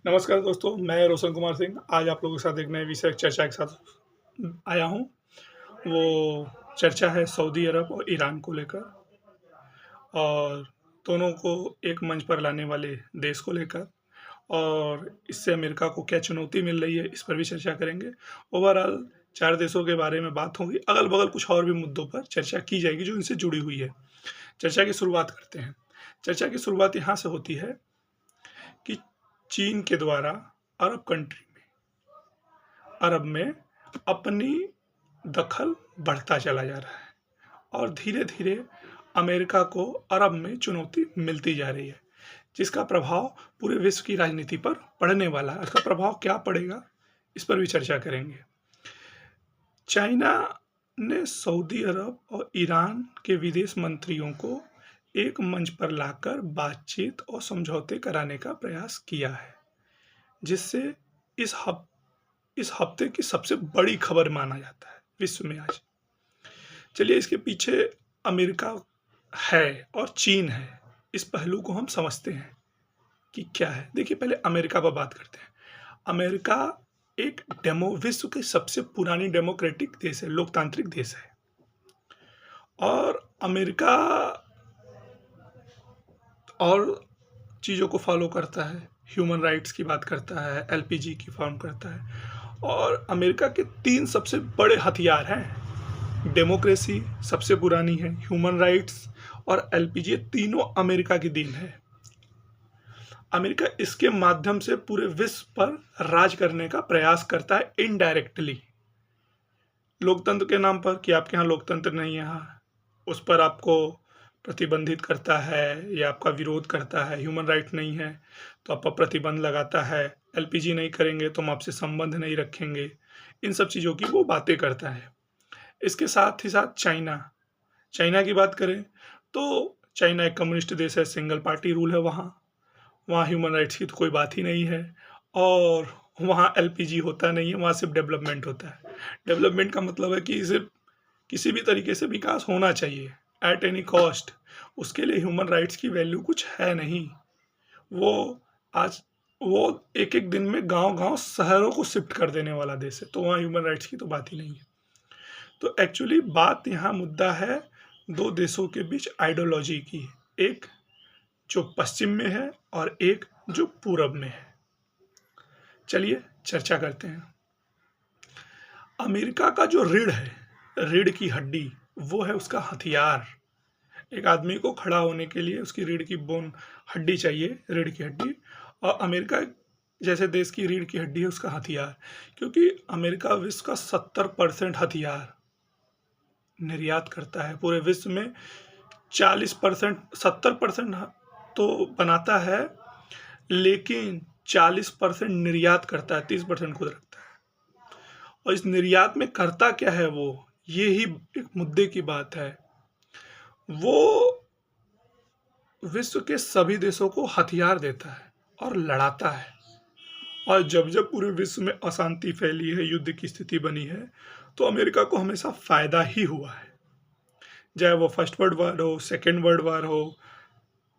नमस्कार दोस्तों, मैं रोशन कुमार सिंह आज आप लोगों के साथ एक नए विषय चर्चा के साथ आया हूँ। वो चर्चा है सऊदी अरब और ईरान को लेकर और दोनों को एक मंच पर लाने वाले देश को लेकर और इससे अमेरिका को क्या चुनौती मिल रही है, इस पर भी चर्चा करेंगे। ओवरऑल 4 देशों के बारे में बात होगी, अगल-बगल कुछ और भी मुद्दों पर चर्चा की जाएगी जो इनसे जुड़ी हुई है। चर्चा की शुरुआत करते हैं। चर्चा की शुरुआत यहाँ से होती है कि चीन के द्वारा अरब में अपनी दखल बढ़ता चला जा रहा है और धीरे-धीरे अमेरिका को अरब में चुनौती मिलती जा रही है, जिसका प्रभाव पूरे विश्व की राजनीति पर पड़ने वाला है। इसका प्रभाव क्या पड़ेगा, इस पर भी चर्चा करेंगे। चाइना ने सऊदी अरब और ईरान के विदेश मंत्रियों को एक मंच पर लाकर बातचीत और समझौते कराने का प्रयास किया है, जिससे इस हफ्ते की सबसे बड़ी खबर माना जाता है विश्व में आज। चलिए, इसके पीछे अमेरिका है और चीन है, इस पहलू को हम समझते हैं कि क्या है। देखिए, पहले अमेरिका पर बात करते हैं। अमेरिका एक विश्व की सबसे पुरानी डेमोक्रेटिक देश है, लोकतांत्रिक देश है और अमेरिका और चीज़ों को फॉलो करता है, ह्यूमन राइट्स की बात करता है, एलपीजी की फॉर्म करता है और अमेरिका के 3 सबसे बड़े हथियार हैं। डेमोक्रेसी सबसे पुरानी है, ह्यूमन राइट्स और एलपीजी, तीनों अमेरिका की देन है। अमेरिका इसके माध्यम से पूरे विश्व पर राज करने का प्रयास करता है इनडायरेक्टली, लोकतंत्र के नाम पर कि आपके यहाँ लोकतंत्र नहीं है, उस पर आपको प्रतिबंधित करता है या आपका विरोध करता है। ह्यूमन राइट नहीं है तो आप पर प्रतिबंध लगाता है, एलपीजी नहीं करेंगे तो हम आपसे संबंध नहीं रखेंगे, इन सब चीज़ों की वो बातें करता है। इसके साथ ही साथ चाइना की बात करें तो चाइना एक कम्युनिस्ट देश है, सिंगल पार्टी रूल है वहाँ ह्यूमन राइट्स की तो कोई बात ही नहीं है और वहाँ एलपीजी होता नहीं है, वहाँ सिर्फ डेवलपमेंट होता है। डेवलपमेंट का मतलब है कि सिर्फ किसी भी तरीके से विकास होना चाहिए एट एनी कॉस्ट। उसके लिए ह्यूमन राइट्स की वैल्यू कुछ है नहीं। वो आज वो एक एक दिन में गांव-गांव शहरों को शिफ्ट कर देने वाला देश है, तो वहाँ ह्यूमन राइट्स की तो बात ही नहीं है। तो एक्चुअली बात यहाँ मुद्दा है 2 देशों के बीच आइडियोलॉजी की, एक जो पश्चिम में है और एक जो पूरब में है। चलिए चर्चा करते हैं। अमेरिका का जो रीढ़ की हड्डी, वो है उसका हथियार। एक आदमी को खड़ा होने के लिए उसकी रीढ़ की बोन हड्डी चाहिए, रीढ़ की हड्डी, और अमेरिका जैसे देश की रीढ़ की हड्डी है उसका हथियार। क्योंकि अमेरिका विश्व का 70% हथियार निर्यात करता है। पूरे विश्व में 40%, 70% तो बनाता है, लेकिन 40% निर्यात करता है, 30% खुद रखता है। और इस निर्यात में करता क्या है वो, ये ही एक मुद्दे की बात है। वो विश्व के सभी देशों को हथियार देता है और लड़ाता है, और जब जब पूरे विश्व में अशांति फैली है, युद्ध की स्थिति बनी है, तो अमेरिका को हमेशा फायदा ही हुआ है। चाहे वो फर्स्ट वर्ल्ड वार हो, सेकेंड वर्ल्ड वार हो,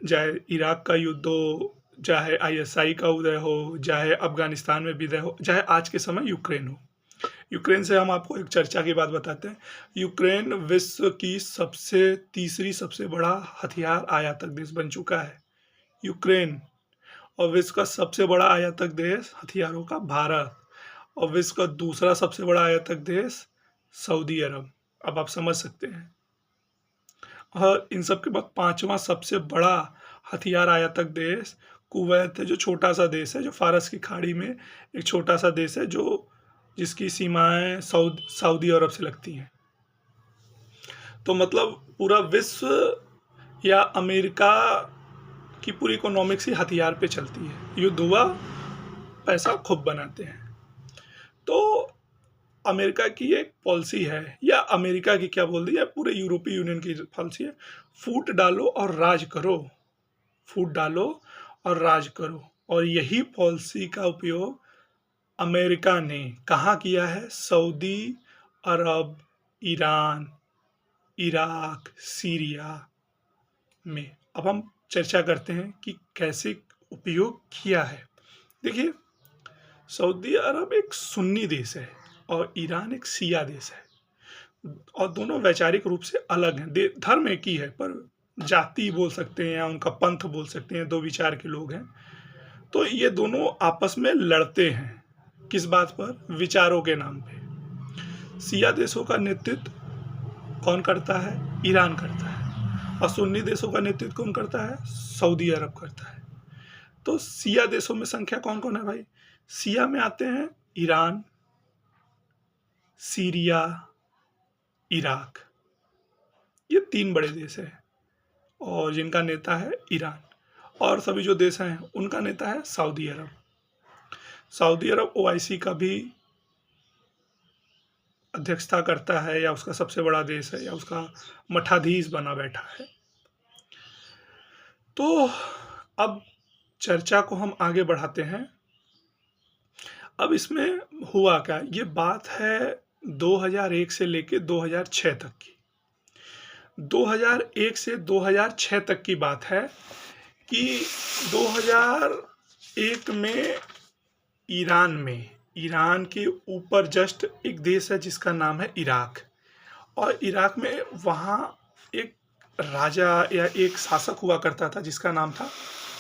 चाहे इराक का युद्ध हो, चाहे आईएसआई का उदय हो, चाहे अफगानिस्तान में विदय हो, चाहे आज के समय यूक्रेन हो। यूक्रेन से हम आपको एक चर्चा की बात बताते हैं। यूक्रेन विश्व की तीसरी सबसे बड़ा हथियार आयातक देश बन चुका है, यूक्रेन। और विश्व का सबसे बड़ा आयातक देश हथियारों का भारत, और विश्व का दूसरा सबसे बड़ा आयातक देश सऊदी अरब। अब आप समझ सकते हैं। और इन सब के बाद 5वां सबसे बड़ा हथियार आयातक देश कुवैत है, जो छोटा सा देश है, जो फारस की खाड़ी में एक छोटा सा देश है, जिसकी सीमाएं सऊदी अरब से लगती हैं। तो मतलब पूरा विश्व या अमेरिका की पूरी इकोनॉमिक्स ही हथियार पे चलती है। युद्ध हुआ, पैसा खूब बनाते हैं। तो अमेरिका की एक पॉलिसी है, या अमेरिका की क्या बोल दी है, पूरे यूरोपीय यूनियन की पॉलिसी है, फूट डालो और राज करो, फूट डालो और राज करो। और यही पॉलिसी का उपयोग अमेरिका ने कहाँ किया है? सऊदी अरब, ईरान, इराक, सीरिया में। अब हम चर्चा करते हैं कि कैसे उपयोग किया है। देखिए, सऊदी अरब एक सुन्नी देश है और ईरान एक शिया देश है, और दोनों वैचारिक रूप से अलग हैं। धर्म एक ही है, पर जाति बोल सकते हैं या उनका पंथ बोल सकते हैं, दो विचार के लोग हैं। तो ये दोनों आपस में लड़ते हैं, किस बात पर? विचारों के नाम पे। शिया देशों का नेतृत्व कौन करता है? ईरान करता है। और सुन्नी देशों का नेतृत्व कौन करता है? सऊदी अरब करता है। तो शिया देशों में संख्या कौन कौन है भाई? शिया में आते हैं ईरान, सीरिया, इराक। ये 3 बड़े देश हैं, और जिनका नेता है ईरान। और सभी जो देश हैं उनका नेता है सऊदी अरब। सऊदी अरब ओआईसी का भी अध्यक्षता करता है, या उसका सबसे बड़ा देश है, या उसका मठाधीश बना बैठा है। तो अब चर्चा को हम आगे बढ़ाते हैं। अब इसमें हुआ क्या? ये बात है 2001 से लेके 2006 तक की। 2001 से 2006 तक की बात है कि 2001 में ईरान के ऊपर जस्ट एक देश है जिसका नाम है इराक। और इराक में वहाँ एक राजा या एक शासक हुआ करता था जिसका नाम था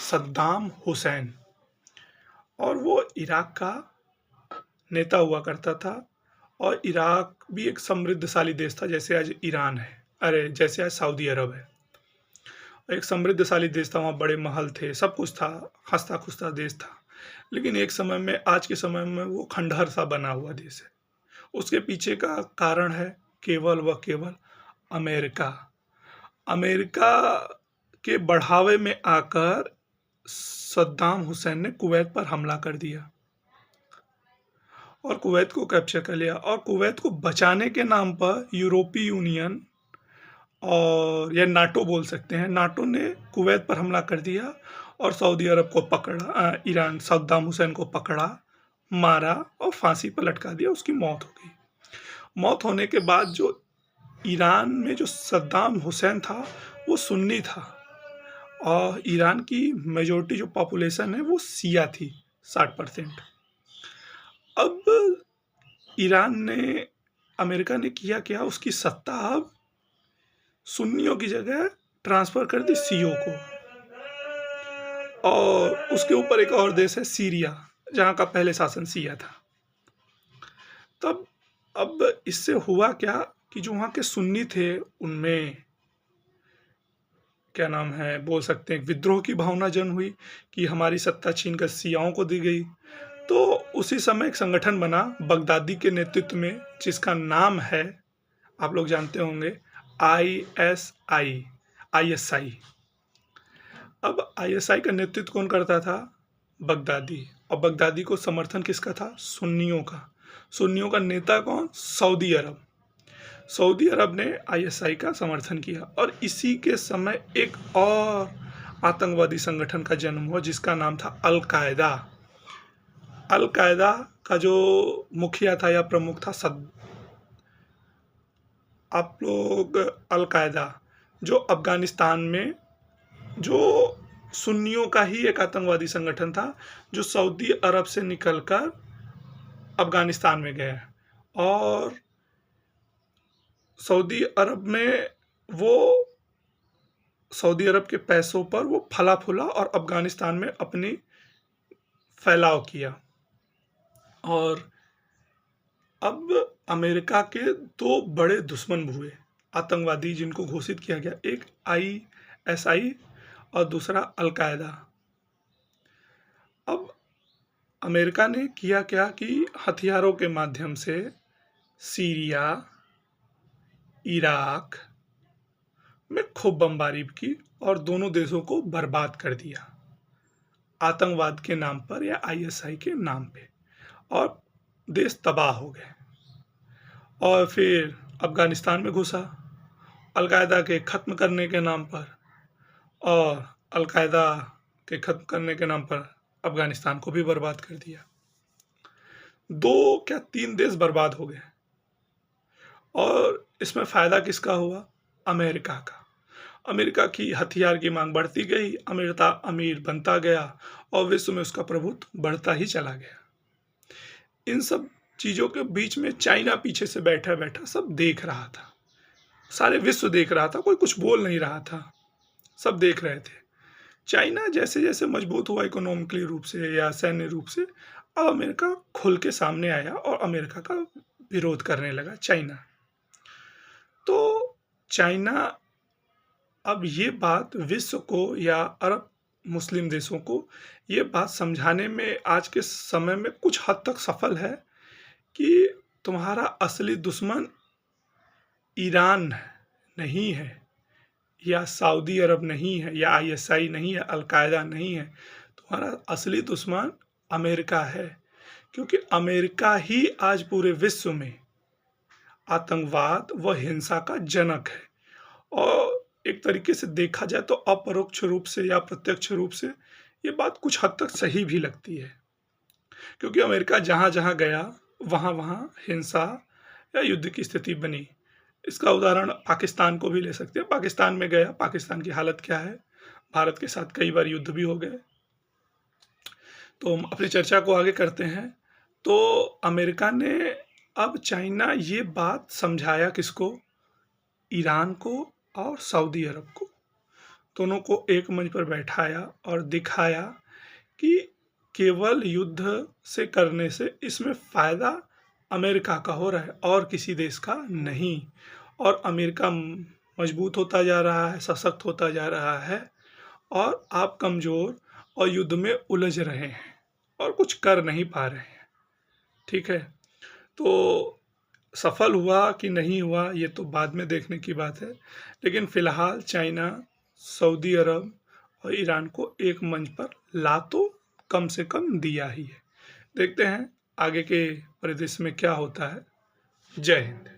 सद्दाम हुसैन, और वो इराक का नेता हुआ करता था। और इराक भी एक समृद्धशाली देश था, जैसे आज ईरान है, अरे जैसे आज सऊदी अरब है। एक समृद्धशाली देश था, वहाँ बड़े महल थे, सब कुछ था, हंसता खुशता देश था। लेकिन एक समय में, आज के समय में, वो खंडहर सा बना हुआ देश है। उसके पीछे का कारण है केवल व केवल अमेरिका। अमेरिका के बढ़ावे में आकर सद्दाम हुसैन ने कुवैत पर हमला कर दिया और कुवैत को कैप्चर कर लिया। और कुवैत को बचाने के नाम पर यूरोपीय यूनियन, और या नाटो बोल सकते हैं, नाटो ने कुवैत पर हमला कर दिया और सऊदी अरब को पकड़ा, ईरान सद्दाम हुसैन को पकड़ा, मारा और फांसी पर लटका दिया। उसकी मौत हो गई। मौत होने के बाद जो ईरान में जो सद्दाम हुसैन था वो सुन्नी था, और ईरान की मेजोरिटी जो पॉपुलेशन है वो शिया थी, 60%। अब ईरान ने, अमेरिका ने किया क्या, उसकी सत्ता अब सुन्नियों की जगह ट्रांसफर कर दी शियों को। और उसके ऊपर एक और देश है सीरिया, जहाँ का पहले शासन शिया था। तब अब इससे हुआ क्या कि जो वहाँ के सुन्नी थे उनमें, क्या नाम है, बोल सकते हैं विद्रोह की भावना जन्म हुई कि हमारी सत्ता छीन कर शियाओं को दी गई। तो उसी समय एक संगठन बना बगदादी के नेतृत्व में, जिसका नाम है, आप लोग जानते होंगे, आईएसआई। अब आईएसआई का नेतृत्व कौन करता था? बगदादी। और बगदादी को समर्थन किसका था? सुन्नियों का। सुन्नियों का नेता कौन? सऊदी अरब। सऊदी अरब ने आईएसआई का समर्थन किया। और इसी के समय एक और आतंकवादी संगठन का जन्म हुआ जिसका नाम था अल-कायदा। अल-कायदा का जो मुखिया था या प्रमुख था आप लोग, अल-कायदा जो अफगानिस्तान में, जो सुन्नियों का ही एक आतंकवादी संगठन था, जो सऊदी अरब से निकलकर अफगानिस्तान में गया। और सऊदी अरब में वो, सऊदी अरब के पैसों पर वो फला फूला और अफगानिस्तान में अपनी फैलाव किया। और अब अमेरिका के 2 बड़े दुश्मन हुए आतंकवादी जिनको घोषित किया गया, एक आईएसआई और दूसरा अल-कायदा। अब अमेरिका ने किया क्या कि हथियारों के माध्यम से सीरिया, इराक में खूब बमबारी की और दोनों देशों को बर्बाद कर दिया, आतंकवाद के नाम पर या आईएसआई के नाम पे, और देश तबाह हो गए। और फिर अफगानिस्तान में घुसा अल-कायदा के ख़त्म करने के नाम पर, और अल-कायदा के ख़त्म करने के नाम पर अफगानिस्तान को भी बर्बाद कर दिया। 2 क्या 3 देश बर्बाद हो गए। और इसमें फ़ायदा किसका हुआ? अमेरिका का। अमेरिका की हथियार की मांग बढ़ती गई, अमेरिका अमीर बनता गया और विश्व में उसका प्रभुत्व बढ़ता ही चला गया। इन सब चीज़ों के बीच में चाइना पीछे से बैठा बैठा सब देख रहा था, सारे विश्व देख रहा था, कोई कुछ बोल नहीं रहा था, सब देख रहे थे। चाइना जैसे जैसे मजबूत हुआ इकोनॉमिकली रूप से या सैन्य रूप से, अब अमेरिका खुल के सामने आया और अमेरिका का विरोध करने लगा चाइना। तो चाइना अब ये बात विश्व को या अरब मुस्लिम देशों को ये बात समझाने में आज के समय में कुछ हद तक सफल है कि तुम्हारा असली दुश्मन ईरान नहीं है, या सऊदी अरब नहीं है, या आईएसआई नहीं है, अलकायदा नहीं है। तुम्हारा असली दुश्मन अमेरिका है, क्योंकि अमेरिका ही आज पूरे विश्व में आतंकवाद व हिंसा का जनक है। और एक तरीके से देखा जाए तो अपरोक्ष रूप से या प्रत्यक्ष रूप से ये बात कुछ हद तक सही भी लगती है, क्योंकि अमेरिका जहाँ जहाँ गया वहाँ वहाँ हिंसा या युद्ध की स्थिति बनी। इसका उदाहरण पाकिस्तान को भी ले सकते हैं। पाकिस्तान में गया, पाकिस्तान की हालत क्या है, भारत के साथ कई बार युद्ध भी हो गए। तो हम अपनी चर्चा को आगे करते हैं। तो अमेरिका ने अब चाइना ये बात समझाया किसको, ईरान को और सऊदी अरब को, दोनों को एक मंच पर बैठाया और दिखाया कि केवल युद्ध से करने से इसमें फ़ायदा अमेरिका का हो रहा है और किसी देश का नहीं। और अमेरिका मजबूत होता जा रहा है, सशक्त होता जा रहा है, और आप कमज़ोर और युद्ध में उलझ रहे हैं और कुछ कर नहीं पा रहे हैं। ठीक है, तो सफल हुआ कि नहीं हुआ ये तो बाद में देखने की बात है, लेकिन फ़िलहाल चाइना, सऊदी अरब और ईरान को एक मंच पर ला तो कम से कम दिया ही है। देखते हैं आगे के परिदृश्य में क्या होता है। जय हिंद।